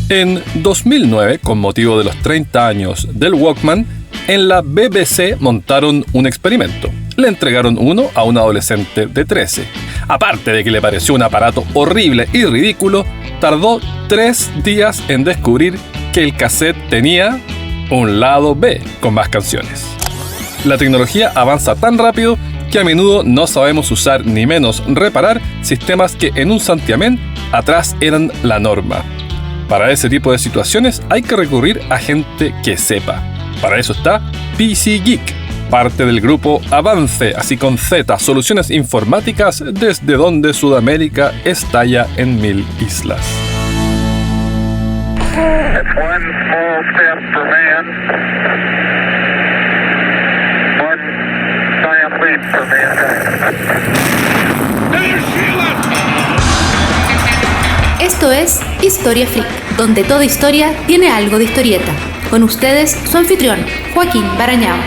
En 2009, con motivo de los 30 años del Walkman, en la BBC montaron un experimento. Le entregaron uno a un adolescente de 13. Aparte de que le pareció un aparato horrible y ridículo, tardó 3 días en descubrir que el cassette tenía un lado B con más canciones. La tecnología avanza tan rápido que a menudo no sabemos usar ni menos reparar sistemas que en un santiamén atrás eran la norma. Para ese tipo de situaciones hay que recurrir a gente que sepa. Para eso está PC Geek, parte del grupo Avance, así con Z, soluciones informáticas desde donde Sudamérica estalla en 1000 islas. Esto es Historia Freak, donde toda historia tiene algo de historieta. Con ustedes, su anfitrión, Joaquín Barañao.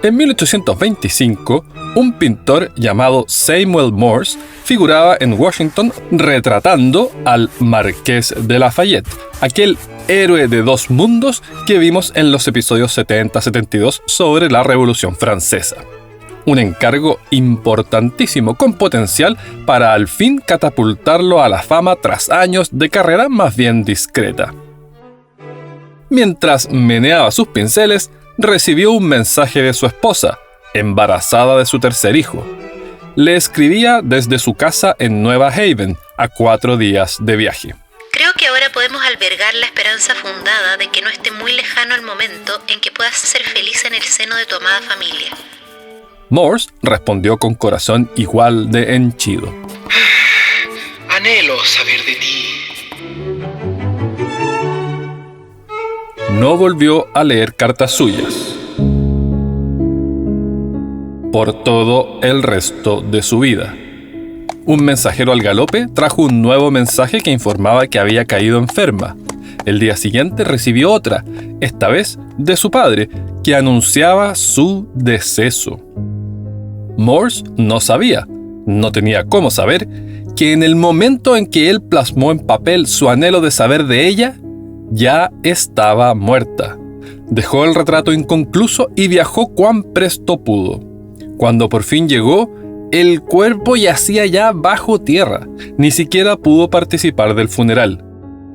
En 1825, un pintor llamado Samuel Morse figuraba en Washington retratando al Marqués de Lafayette, aquel héroe de 2 mundos que vimos en los episodios 70-72 sobre la Revolución Francesa. Un encargo importantísimo con potencial para al fin catapultarlo a la fama tras años de carrera más bien discreta. Mientras meneaba sus pinceles, recibió un mensaje de su esposa, embarazada de su tercer hijo. Le escribía desde su casa en Nueva Haven, a 4 días de viaje. Creo que ahora podemos albergar la esperanza fundada de que no esté muy lejano el momento en que puedas ser feliz en el seno de tu amada familia. Morse respondió con corazón igual de henchido. Anhelo saber de ti. No volvió a leer cartas suyas por todo el resto de su vida. Un mensajero al galope trajo un nuevo mensaje que informaba que había caído enferma. El día siguiente recibió otra, esta vez de su padre, que anunciaba su deceso. Morse no sabía, no tenía cómo saber, que en el momento en que él plasmó en papel su anhelo de saber de ella, ya estaba muerta. Dejó el retrato inconcluso y viajó cuán presto pudo. Cuando por fin llegó, el cuerpo yacía ya bajo tierra. Ni siquiera pudo participar del funeral.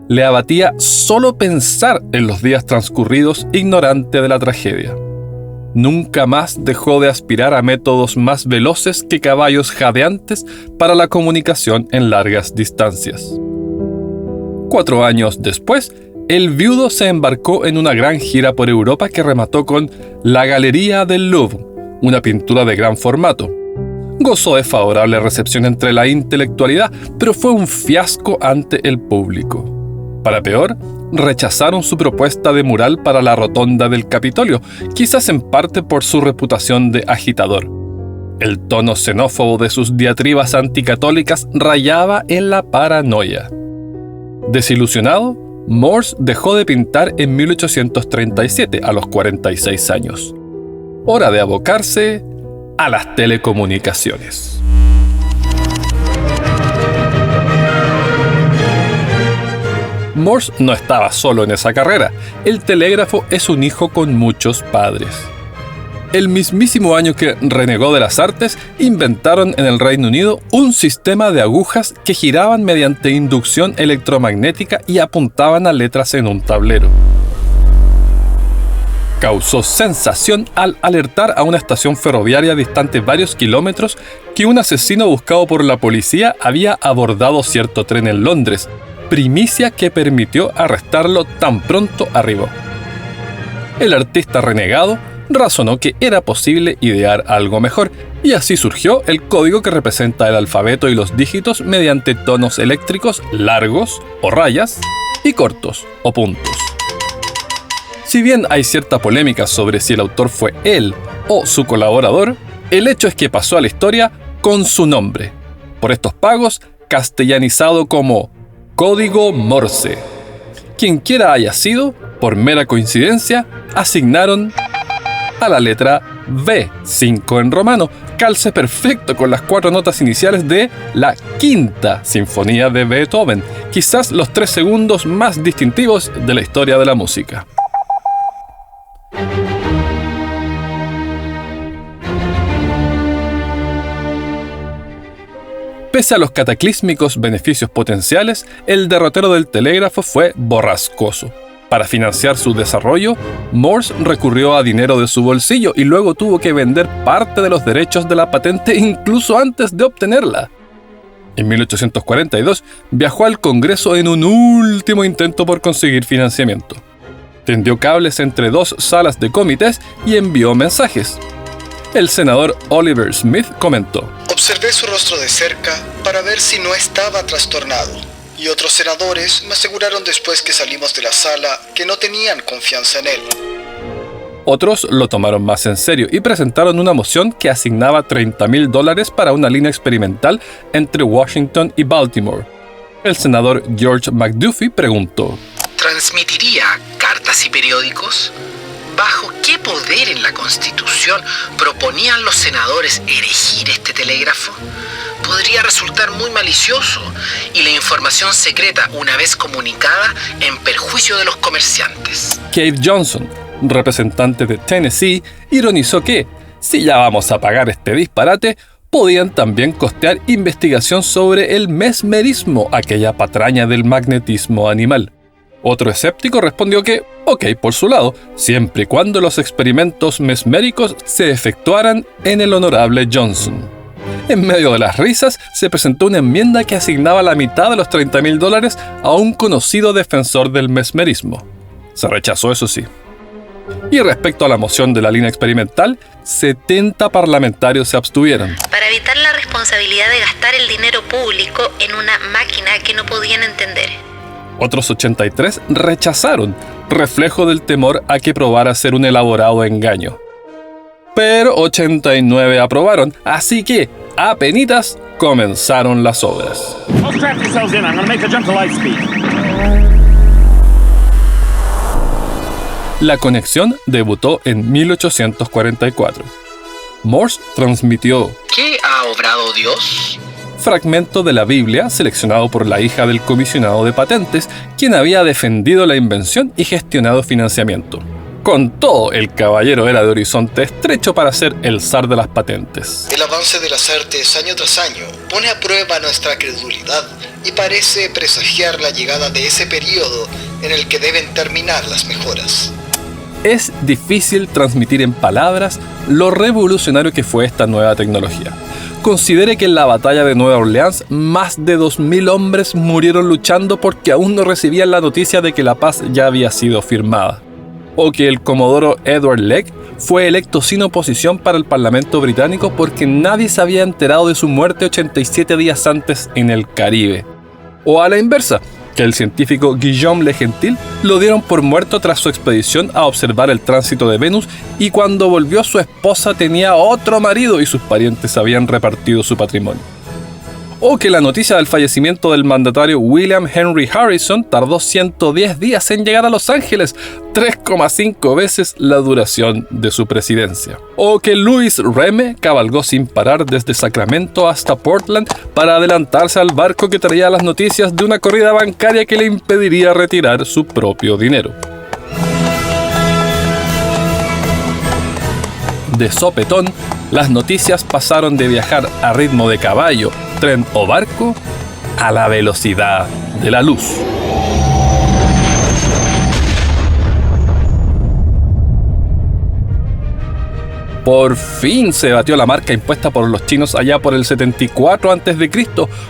Le abatía solo pensar en los días transcurridos ignorante de la tragedia. Nunca más dejó de aspirar a métodos más veloces que caballos jadeantes para la comunicación en largas distancias. 4 años después, el viudo se embarcó en una gran gira por Europa que remató con La Galería del Louvre, una pintura de gran formato. Gozó de favorable recepción entre la intelectualidad, pero fue un fiasco ante el público. Para peor, rechazaron su propuesta de mural para la rotonda del Capitolio, quizás en parte por su reputación de agitador. El tono xenófobo de sus diatribas anticatólicas rayaba en la paranoia. Desilusionado, Morse dejó de pintar en 1837, a los 46 años. Hora de abocarse a las telecomunicaciones. Morse no estaba solo en esa carrera. El telégrafo es un hijo con muchos padres. El mismísimo año que renegó de las artes, inventaron en el Reino Unido un sistema de agujas que giraban mediante inducción electromagnética y apuntaban a letras en un tablero. Causó sensación al alertar a una estación ferroviaria distante varios kilómetros que un asesino buscado por la policía había abordado cierto tren en Londres, primicia que permitió arrestarlo tan pronto arribó. El artista renegado razonó que era posible idear algo mejor, y así surgió el código que representa el alfabeto y los dígitos mediante tonos eléctricos largos o rayas y cortos o puntos. Si bien hay cierta polémica sobre si el autor fue él o su colaborador, el hecho es que pasó a la historia con su nombre, por estos pagos castellanizado como Código Morse. Quien quiera haya sido, por mera coincidencia, asignaron a la letra B, 5 en romano, calce perfecto con las 4 notas iniciales de la Quinta Sinfonía de Beethoven, quizás los 3 segundos más distintivos de la historia de la música. Pese a los cataclísmicos beneficios potenciales, el derrotero del telégrafo fue borrascoso. Para financiar su desarrollo, Morse recurrió a dinero de su bolsillo y luego tuvo que vender parte de los derechos de la patente incluso antes de obtenerla. En 1842 viajó al Congreso en un último intento por conseguir financiamiento. Tendió cables entre 2 salas de comités y envió mensajes. El senador Oliver Smith comentó: observé su rostro de cerca para ver si no estaba trastornado, y otros senadores me aseguraron después que salimos de la sala que no tenían confianza en él. Otros lo tomaron más en serio y presentaron una moción que asignaba $30,000 para una línea experimental entre Washington y Baltimore. El senador George McDuffie preguntó: ¿transmitiría cartas y periódicos? ¿Bajo qué poder en la Constitución proponían los senadores erigir este telégrafo? Podría resultar muy malicioso y la información secreta, una vez comunicada, en perjuicio de los comerciantes. Cave Johnson, representante de Tennessee, ironizó que, si ya vamos a pagar este disparate, podían también costear investigación sobre el mesmerismo, aquella patraña del magnetismo animal. Otro escéptico respondió que, ok, por su lado, siempre y cuando los experimentos mesméricos se efectuaran en el honorable Johnson. En medio de las risas, se presentó una enmienda que asignaba la mitad de los $30,000 a un conocido defensor del mesmerismo. Se rechazó, eso sí. Y respecto a la moción de la línea experimental, 70 parlamentarios se abstuvieron. Para evitar la responsabilidad de gastar el dinero público en una máquina que no podían entender. Otros 83 rechazaron, reflejo del temor a que probara ser un elaborado engaño. Pero 89 aprobaron, así que, apenitas, comenzaron las obras. La conexión debutó en 1844. Morse transmitió: ¿qué ha obrado Dios? Fragmento de la Biblia seleccionado por la hija del comisionado de patentes, quien había defendido la invención y gestionado financiamiento. Con todo, el caballero era de horizonte estrecho para ser el zar de las patentes. El avance de las artes año tras año pone a prueba nuestra credulidad y parece presagiar la llegada de ese periodo en el que deben terminar las mejoras. Es difícil transmitir en palabras lo revolucionario que fue esta nueva tecnología. Considere que en la batalla de Nueva Orleans más de 2,000 hombres murieron luchando porque aún no recibían la noticia de que la paz ya había sido firmada. O que el comodoro Edward Legge fue electo sin oposición para el Parlamento británico porque nadie se había enterado de su muerte 87 días antes en el Caribe. O a la inversa, que el científico Guillaume Le Gentil lo dieron por muerto tras su expedición a observar el tránsito de Venus y cuando volvió su esposa tenía otro marido y sus parientes habían repartido su patrimonio. O que la noticia del fallecimiento del mandatario William Henry Harrison tardó 110 días en llegar a Los Ángeles, 3,5 veces la duración de su presidencia. O que Louis Reme cabalgó sin parar desde Sacramento hasta Portland para adelantarse al barco que traía las noticias de una corrida bancaria que le impediría retirar su propio dinero. De sopetón, las noticias pasaron de viajar a ritmo de caballo, tren o barco a la velocidad de la luz. Por fin se batió la marca impuesta por los chinos allá por el 74 a.C.,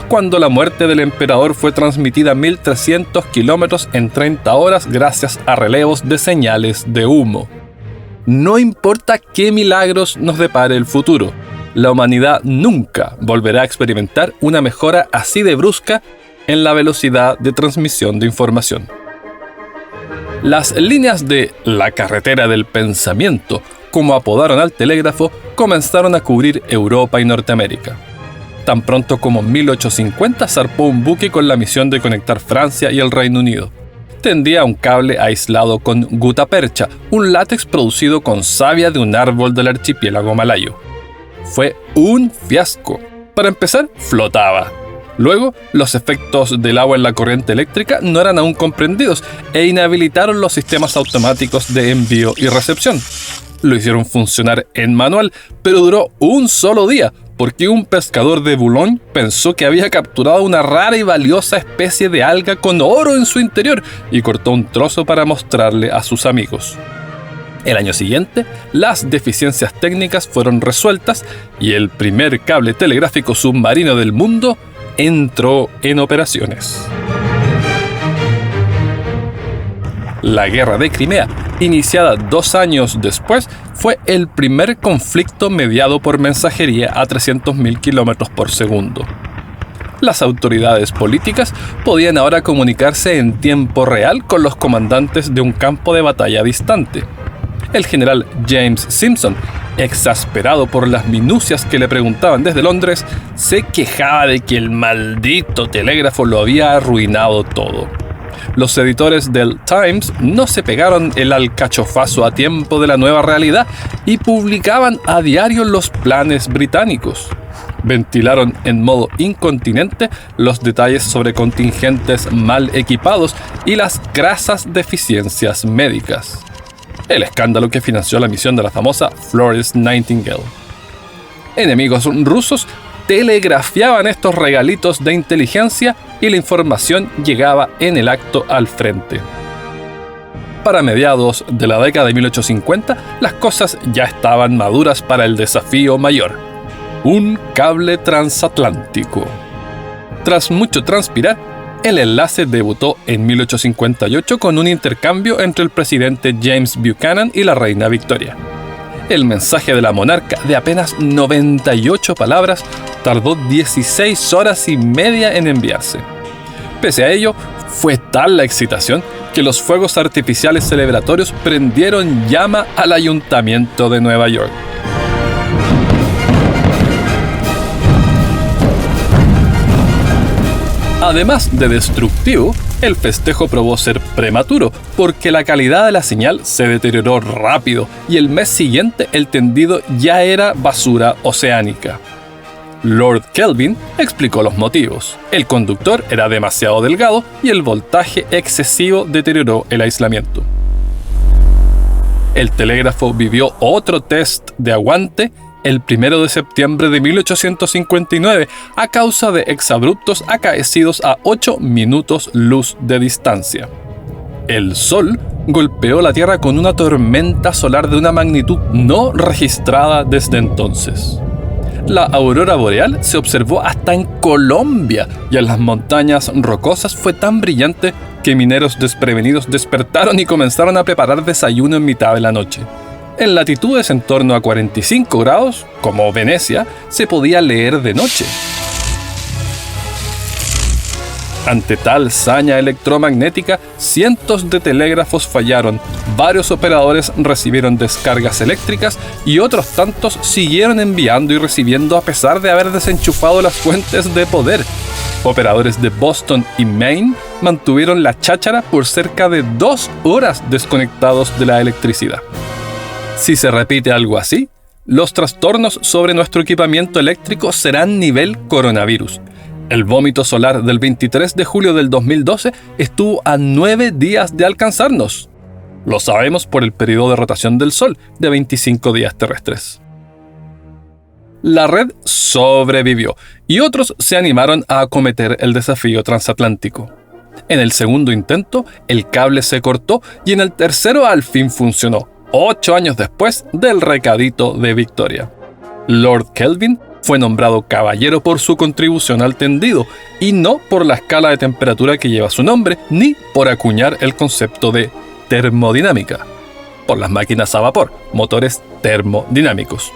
cuando la muerte del emperador fue transmitida a 1.300 kilómetros en 30 horas gracias a relevos de señales de humo. No importa qué milagros nos depare el futuro, la humanidad nunca volverá a experimentar una mejora así de brusca en la velocidad de transmisión de información. Las líneas de la carretera del pensamiento, como apodaron al telégrafo, comenzaron a cubrir Europa y Norteamérica. Tan pronto como en 1850 zarpó un buque con la misión de conectar Francia y el Reino Unido. Tendía un cable aislado con gutapercha, un látex producido con savia de un árbol del archipiélago malayo. Fue un fiasco. Para empezar, flotaba. Luego, los efectos del agua en la corriente eléctrica no eran aún comprendidos e inhabilitaron los sistemas automáticos de envío y recepción. Lo hicieron funcionar en manual, pero duró un solo día, porque un pescador de Boulogne pensó que había capturado una rara y valiosa especie de alga con oro en su interior y cortó un trozo para mostrarle a sus amigos. El año siguiente, las deficiencias técnicas fueron resueltas y el primer cable telegráfico submarino del mundo entró en operaciones. La Guerra de Crimea, iniciada 2 años después, fue el primer conflicto mediado por mensajería a 300.000 kilómetros por segundo. Las autoridades políticas podían ahora comunicarse en tiempo real con los comandantes de un campo de batalla distante. El general James Simpson, exasperado por las minucias que le preguntaban desde Londres, se quejaba de que el maldito telégrafo lo había arruinado todo. Los editores del Times no se pegaron el alcachofazo a tiempo de la nueva realidad y publicaban a diario los planes británicos. Ventilaron en modo incontinente los detalles sobre contingentes mal equipados y las grasas deficiencias médicas. El escándalo que financió la misión de la famosa Florence Nightingale. Enemigos rusos telegrafiaban estos regalitos de inteligencia y la información llegaba en el acto al frente. Para mediados de la década de 1850, las cosas ya estaban maduras para el desafío mayor: un cable transatlántico. Tras mucho transpirar, el enlace debutó en 1858 con un intercambio entre el presidente James Buchanan y la reina Victoria. El mensaje de la monarca, de apenas 98 palabras, tardó 16 horas y media en enviarse. Pese a ello, fue tal la excitación que los fuegos artificiales celebratorios prendieron llama al ayuntamiento de Nueva York. Además de destructivo, el festejo probó ser prematuro, porque la calidad de la señal se deterioró rápido y el mes siguiente el tendido ya era basura oceánica. Lord Kelvin explicó los motivos. El conductor era demasiado delgado y el voltaje excesivo deterioró el aislamiento. El telégrafo vivió otro test de aguante el 1 de septiembre de 1859 a causa de exabruptos acaecidos a 8 minutos luz de distancia. El Sol golpeó la Tierra con una tormenta solar de una magnitud no registrada desde entonces. La aurora boreal se observó hasta en Colombia y en las montañas rocosas fue tan brillante que mineros desprevenidos despertaron y comenzaron a preparar desayuno en mitad de la noche. En latitudes en torno a 45 grados, como Venecia, se podía leer de noche. Ante tal saña electromagnética, cientos de telégrafos fallaron, varios operadores recibieron descargas eléctricas y otros tantos siguieron enviando y recibiendo a pesar de haber desenchufado las fuentes de poder. Operadores de Boston y Maine mantuvieron la cháchara por cerca de 2 horas desconectados de la electricidad. Si se repite algo así, los trastornos sobre nuestro equipamiento eléctrico serán nivel coronavirus. El vómito solar del 23 de julio del 2012 estuvo a 9 días de alcanzarnos. Lo sabemos por el periodo de rotación del Sol de 25 días terrestres. La red sobrevivió y otros se animaron a acometer el desafío transatlántico. En el segundo intento, el cable se cortó y en el tercero al fin funcionó, 8 años después del recadito de Victoria. Lord Kelvin fue nombrado caballero por su contribución al tendido y no por la escala de temperatura que lleva su nombre, ni por acuñar el concepto de termodinámica, por las máquinas a vapor, motores termodinámicos.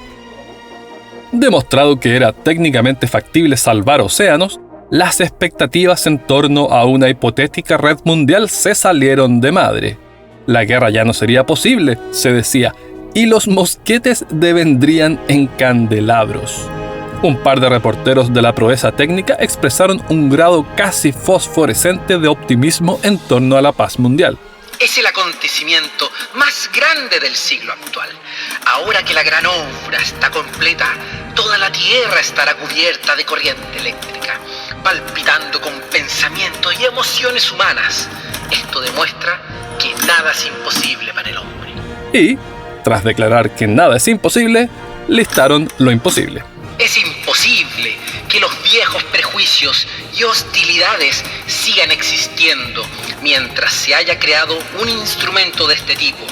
Demostrado que era técnicamente factible salvar océanos, las expectativas en torno a una hipotética red mundial se salieron de madre. La guerra ya no sería posible, se decía, y los mosquetes devendrían en candelabros. Un par de reporteros de la proeza técnica expresaron un grado casi fosforescente de optimismo en torno a la paz mundial. Es el acontecimiento más grande del siglo actual. Ahora que la gran obra está completa, toda la Tierra estará cubierta de corriente eléctrica, palpitando con pensamientos y emociones humanas. Esto demuestra que nada es imposible para el hombre. Y, tras declarar que nada es imposible, listaron lo imposible. Es imposible que los viejos prejuicios y hostilidades sigan existiendo mientras se haya creado un instrumento de este tipo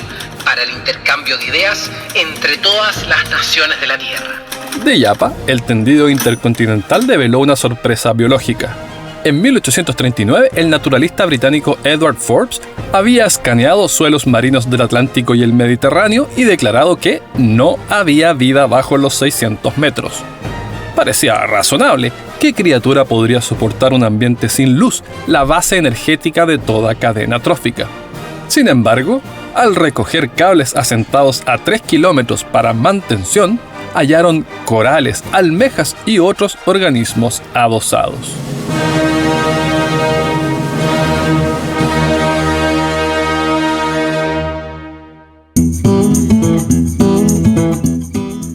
para el intercambio de ideas entre todas las naciones de la Tierra. De Yapa, el tendido intercontinental develó una sorpresa biológica. En 1839, el naturalista británico Edward Forbes había escaneado suelos marinos del Atlántico y el Mediterráneo y declarado que no había vida bajo los 600 metros. Parecía razonable. ¿Qué criatura podría soportar un ambiente sin luz, la base energética de toda cadena trófica? Sin embargo, al recoger cables asentados a 3 kilómetros para mantención, hallaron corales, almejas y otros organismos adosados.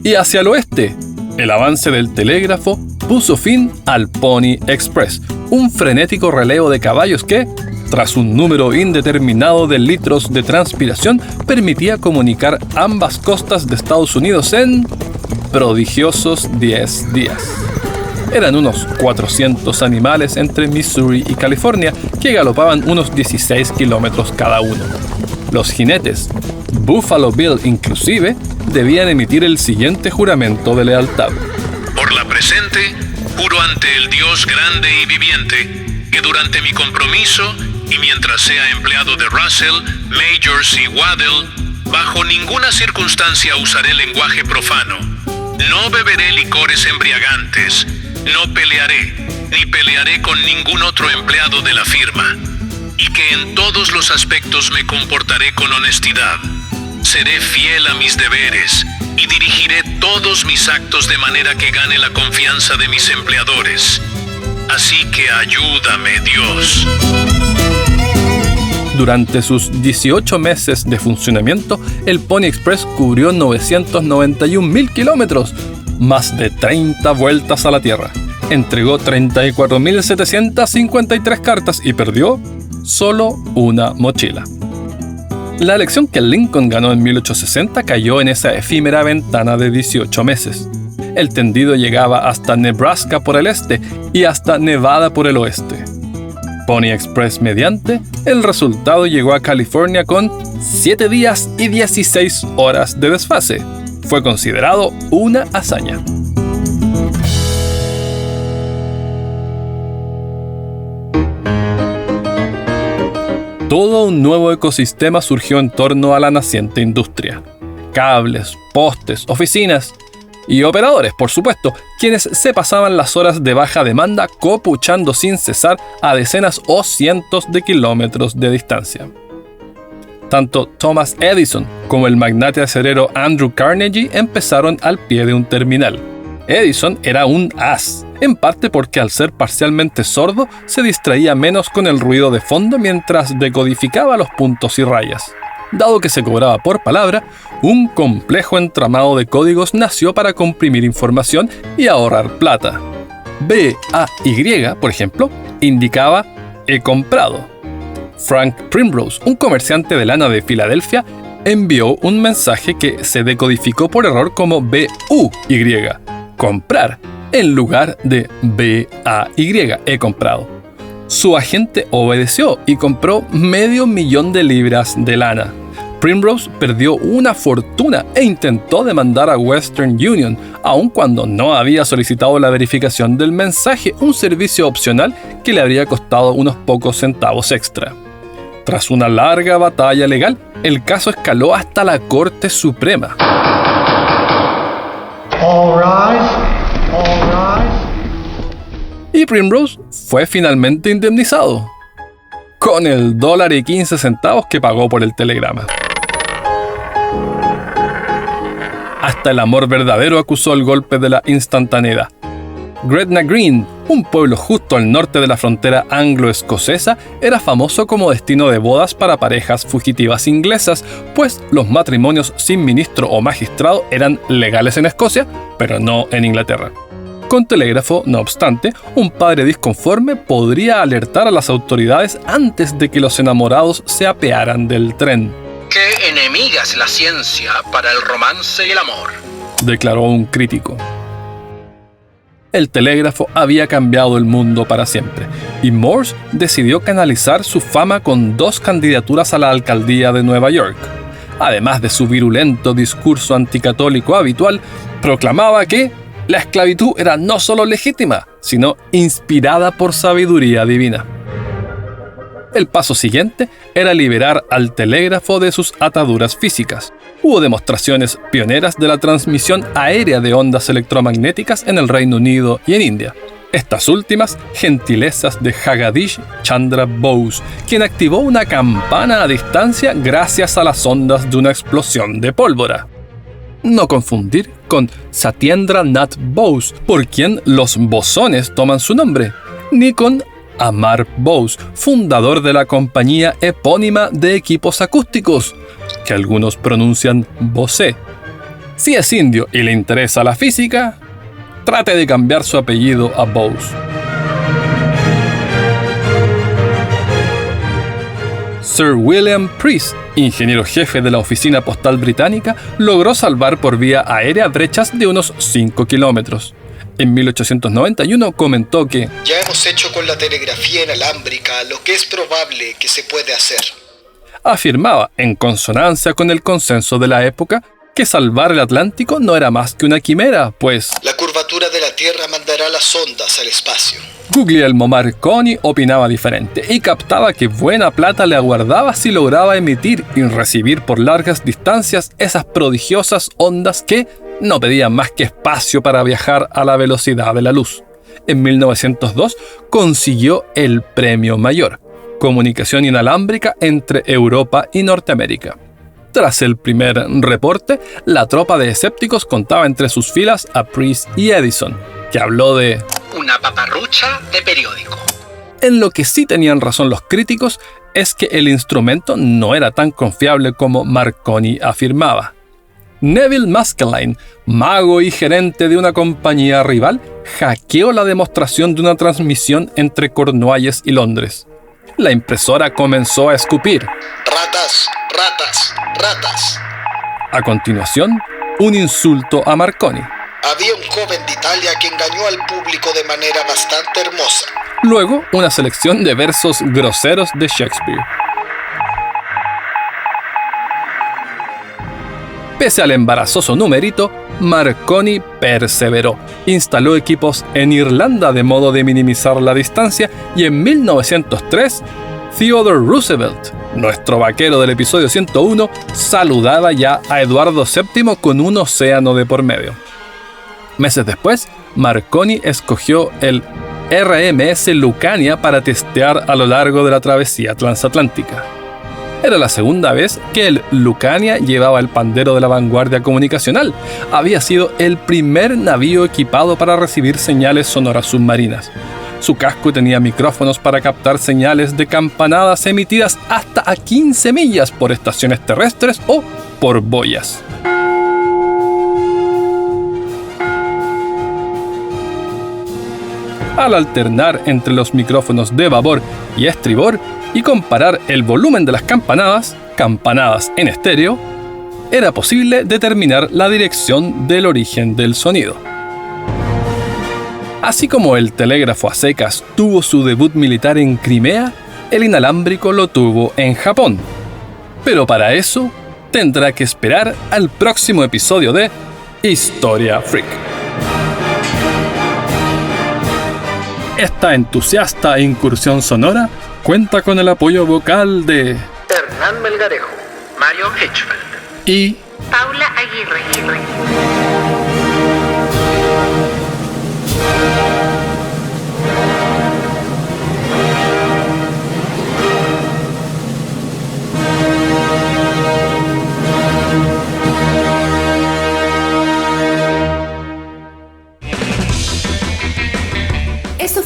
Y hacia el oeste, el avance del telégrafo puso fin al Pony Express, un frenético relevo de caballos que, tras un número indeterminado de litros de transpiración, permitía comunicar ambas costas de Estados Unidos en prodigiosos 10 días. Eran unos 400 animales entre Missouri y California que galopaban unos 16 kilómetros cada uno. Los jinetes, Buffalo Bill inclusive, debían emitir el siguiente juramento de lealtad. Por la presente, juro ante el Dios grande y viviente, que durante mi compromiso, y mientras sea empleado de Russell, Majors y Waddell, bajo ninguna circunstancia usaré lenguaje profano. No beberé licores embriagantes, no pelearé, ni pelearé con ningún otro empleado de la firma, y que en todos los aspectos me comportaré con honestidad. Seré fiel a mis deberes y dirigiré todos mis actos de manera que gane la confianza de mis empleadores. Así que ayúdame, Dios. Durante sus 18 meses de funcionamiento, el Pony Express cubrió 991.000 kilómetros, más de 30 vueltas a la Tierra. Entregó 34.753 cartas y perdió solo una mochila. La elección que Lincoln ganó en 1860 cayó en esa efímera ventana de 18 meses. El tendido llegaba hasta Nebraska por el este y hasta Nevada por el oeste. Pony Express mediante, el resultado llegó a California con 7 días y 16 horas de desfase. Fue considerado una hazaña. Todo un nuevo ecosistema surgió en torno a la naciente industria. Cables, postes, oficinas y operadores, por supuesto, quienes se pasaban las horas de baja demanda copuchando sin cesar a decenas o cientos de kilómetros de distancia. Tanto Thomas Edison como el magnate acerero Andrew Carnegie empezaron al pie de un terminal. Edison era un as, en parte porque al ser parcialmente sordo se distraía menos con el ruido de fondo mientras decodificaba los puntos y rayas. Dado que se cobraba por palabra, un complejo entramado de códigos nació para comprimir información y ahorrar plata. BAY, por ejemplo, indicaba he comprado. Frank Primrose, un comerciante de lana de Filadelfia, envió un mensaje que se decodificó por error como BUY, comprar, en lugar de BAY, he comprado. Su agente obedeció y compró $500,000 de libras de lana. Primrose perdió una fortuna e intentó demandar a Western Union, aun cuando no había solicitado la verificación del mensaje, un servicio opcional que le habría costado unos pocos centavos extra. Tras una larga batalla legal, el caso escaló hasta la Corte Suprema. Y Primrose fue finalmente indemnizado, con el $1.15 que pagó por el telegrama. Hasta el amor verdadero acusó el golpe de la instantaneidad. Gretna Green, un pueblo justo al norte de la frontera anglo-escocesa, era famoso como destino de bodas para parejas fugitivas inglesas, pues los matrimonios sin ministro o magistrado eran legales en Escocia, pero no en Inglaterra. Con telégrafo, no obstante, un padre disconforme podría alertar a las autoridades antes de que los enamorados se apearan del tren. ¡Qué enemiga es la ciencia para el romance y el amor!, declaró un crítico. El telégrafo había cambiado el mundo para siempre, y Morse decidió canalizar su fama con 2 candidaturas a la alcaldía de Nueva York. Además de su virulento discurso anticatólico habitual, proclamaba que la esclavitud era no solo legítima, sino inspirada por sabiduría divina. El paso siguiente era liberar al telégrafo de sus ataduras físicas. Hubo demostraciones pioneras de la transmisión aérea de ondas electromagnéticas en el Reino Unido y en India. Estas últimas, gentilezas de Jagadish Chandra Bose, quien activó una campana a distancia gracias a las ondas de una explosión de pólvora. No confundir con Satyendra Nath Bose, por quien los bosones toman su nombre, ni con Amar Bose, fundador de la compañía epónima de equipos acústicos, que algunos pronuncian Bose. Si es indio y le interesa la física, trate de cambiar su apellido a Bose. Sir William Preece, ingeniero jefe de la Oficina Postal Británica, logró salvar por vía aérea brechas de unos 5 kilómetros. En 1891 comentó que ya hemos hecho con la telegrafía inalámbrica lo que es probable que se puede hacer. Afirmaba, en consonancia con el consenso de la época, que salvar el Atlántico no era más que una quimera, pues la curvatura de la Tierra mandará las ondas al espacio. Guglielmo Marconi opinaba diferente y captaba que buena plata le aguardaba si lograba emitir y recibir por largas distancias esas prodigiosas ondas que no pedían más que espacio para viajar a la velocidad de la luz. En 1902 consiguió el premio mayor, comunicación inalámbrica entre Europa y Norteamérica. Tras el primer reporte, la tropa de escépticos contaba entre sus filas a Preece y Edison, que habló de una paparrucha de periódico. En lo que sí tenían razón los críticos es que el instrumento no era tan confiable como Marconi afirmaba. Neville Maskelyne, mago y gerente de una compañía rival, hackeó la demostración de una transmisión entre Cornualles y Londres. La impresora comenzó a escupir. Ratas, ratas, ratas. A continuación, un insulto a Marconi. Había un joven de Italia que engañó al público de manera bastante hermosa. Luego, una selección de versos groseros de Shakespeare. Pese al embarazoso numerito, Marconi perseveró. Instaló equipos en Irlanda de modo de minimizar la distancia y en 1903, Theodore Roosevelt, nuestro vaquero del episodio 101, saludaba ya a Eduardo VII con un océano de por medio. Meses después, Marconi escogió el RMS Lucania para testear a lo largo de la travesía transatlántica. Era la segunda vez que el Lucania llevaba el pandero de la vanguardia comunicacional. Había sido el primer navío equipado para recibir señales sonoras submarinas. Su casco tenía micrófonos para captar señales de campanadas emitidas hasta a 15 millas por estaciones terrestres o por boyas. Al alternar entre los micrófonos de babor y estribor y comparar el volumen de las campanadas en estéreo, era posible determinar la dirección del origen del sonido. Así como el telégrafo a secas tuvo su debut militar en Crimea, el inalámbrico lo tuvo en Japón. Pero para eso tendrá que esperar al próximo episodio de Historia Freak. Esta entusiasta incursión sonora cuenta con el apoyo vocal de Hernán Melgarejo, Mario Hitchfeld y Paula Aguirre.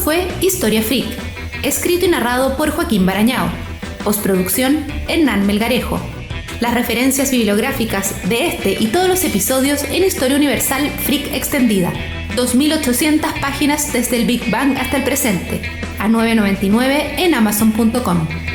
fue Historia Freak, escrito y narrado por Joaquín Barañao. Postproducción, Hernán Melgarejo. Las referencias bibliográficas de este y todos los episodios en Historia Universal Freak Extendida. 2.800 páginas desde el Big Bang hasta el presente, a $9.99 en Amazon.com.